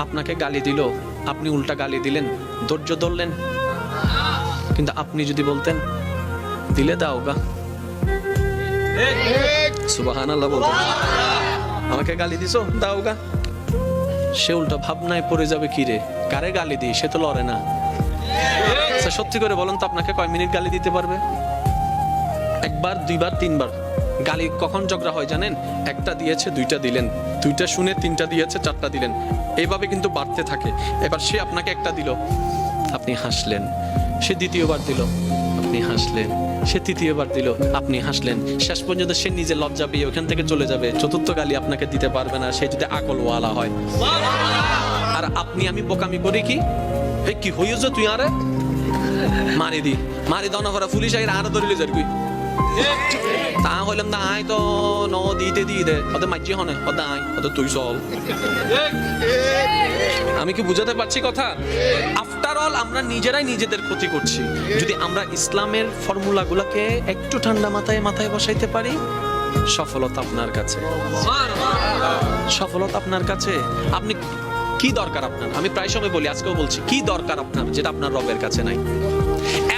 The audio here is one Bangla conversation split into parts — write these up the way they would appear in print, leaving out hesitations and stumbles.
আপনাকে গালি দিল, আপনি উল্টা গালি দিলেন, ধৈর্য ধরলেন। কিন্তু আপনি যদি বলতেন দিলে দাও গা, সুবহানাল্লাহ বলতেন, আমাকে গালি দিছো দাও গা, সে উল্টা ভাবনায় পড়ে যাবে, কি রে কারে গালি দিই, সে তো লড়ে না। সত্যি করে বলেন তো, আপনাকে কয় মিনিট গালি দিতে পারবে? একবার, দুইবার, তিনবার। গালি কখন ঝগড়া হয় জানেন? একটা দিয়েছে দুইটা দিলেন, দুইটা শুনে তিনটা দিয়েছে চারটা দিলেন, এইভাবে কিন্তু বাড়তে থাকে। এবার সে আপনাকে একটা দিল, আপনি হাসলেন, সে দ্বিতীয়বার দিল, আপনি হাসলেন, সে তৃতীয়বার দিল, আপনি হাসলেন, শেষ পর্যন্ত সে নিজে লজ্জা পেয়ে ওখান থেকে চলে যাবে। চতুর্থ গালি আপনাকে দিতে পারবে না, সে যদি আকলওয়ালা হয়। আর আমি বোকামি করি কি, এই কি হইছ তুই আরে মারি দি, মারি দাও না করে পুলিশ আইরা আরো ধরিলে যার কই তা হইলাম না, আয় তো ন দিতে দিয়ে দে, ওদের মাঝি হনে ওদের আয়, ওদের তুই চল। আমি কি বুঝাতে পারছি কথা? আফটার অল আমরা নিজেরাই নিজেদের ক্ষতি করছি। যদি আমরা ইসলামের ফর্মুলাগুলোকে একটু ঠান্ডা মাথায় বসাইতে পারি, সফলতা আপনার কাছে, সফলতা আপনার কাছে। আপনি কি দরকার আপনার? আমি প্রায় সময় বলি, আজকেও বলছি, কি দরকার আপনার যেটা আপনার রবের কাছে নাই?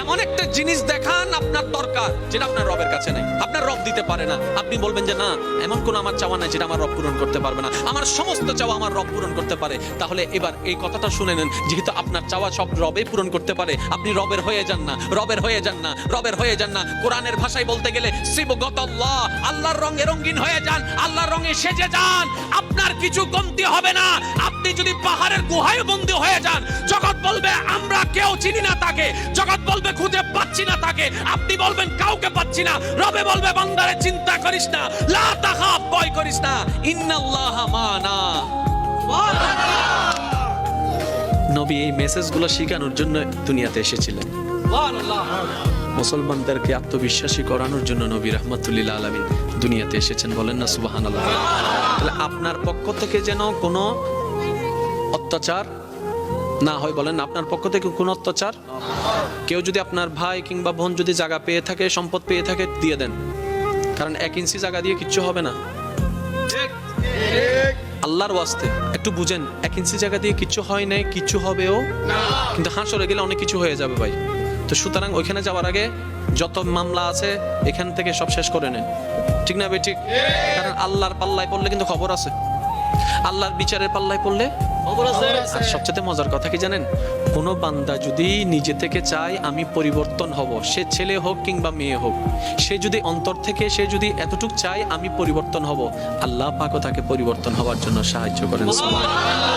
এমন একটা জিনিস দেখান আপনার দরকার যেটা আপনার রবের কাছে নাই, আপনার রব দিতে পারে না। আপনি বলবেন যে না, এমন কোন আমার চাওয়া নাই যেটা আমার রব পূরণ করতে পারবে না, আমার সমস্ত চাওয়া আমার রব পূরণ করতে পারে। তাহলে এবার এই কথাটা শুনে নেন, যেহেতু আপনার চাওয়া সব রবে পূরণ করতে পারে, আপনি রবের হয়ে যান না, রবের হয়ে যান না, রবের হয়ে যান না। কোরআনের ভাষায় বলতে গেলে সিবগতাল্লাহ, আল্লাহর রঙে রঙিন হয়ে যান, আল্লাহর রঙে সেজে যান, আপনার কিছু কমতি হবে না। আপনি যদি পাহাড়ের গুহায় বন্দী হয়ে যান, জগৎ বলবে আমরা কেউ চিনি না তাকে, জগৎ বলবে খুঁজে পাচ্ছি না তাকে, আপনি বলবেন কাউকে পাচ্ছি না, রবে বলবে বান্দারে চিন্তা করিস না, লা তাখাফ, ভয় করিস না, ইন্নাল্লাহা মানা। নবী এই মেসেজগুলো শেখানোর জন্য দুনিয়াতে এসেছিলেন, মুসলমানদেরকে আত্মবিশ্বাসী করানোর জন্য নবী রাহমাতুল্লিল আলামিন দুনিয়াতে এসেছেন। বলেন না সুবহানাল্লাহ। তাহলে আপনার পক্ষ থেকে যেন কোনো অত্যাচার না হয়, বলেন আপনার পক্ষ থেকে কোন অত্যাচার। কেউ যদি আপনার ভাই কিংবা বোন যদি জায়গা পেয়ে থাকে, সম্পদ পেয়ে থাকে, দিয়ে দেন, কারণ 1 ইঞ্চি জায়গা দিয়ে কিচ্ছু হবে না। আল্লাহর ওয়াস্তে একটু বুঝেন, 1 ইঞ্চি জায়গা দিয়ে কিচ্ছু হয় নাই, কিচ্ছু হবেও না, কিন্তু হাসরে গেলে অনেক কিছু হয়ে যাবে ভাই। তো সুতরাং ওইখানে যাওয়ার আগে যত মামলা আছে এখান থেকে সব শেষ করে নেন, ঠিক না ভাই? ঠিক। কারণ আল্লাহর পাল্লায় পড়লে কিন্তু খবর আছে, আল্লাহর বিচারের পাল্লায় পড়লে খবর আছে। আর সবচেয়ে মজার কথা কি জানেন? কোন বান্দা যদি নিজে থেকে চায় আমি পরিবর্তন হব, সে ছেলে হোক কিংবা মেয়ে হোক, সে যদি অন্তর থেকে সে যদি এতটুকু চায় আমি পরিবর্তন হব, আল্লাহ পাকও তাকে পরিবর্তন হওয়ার জন্য সাহায্য করেন।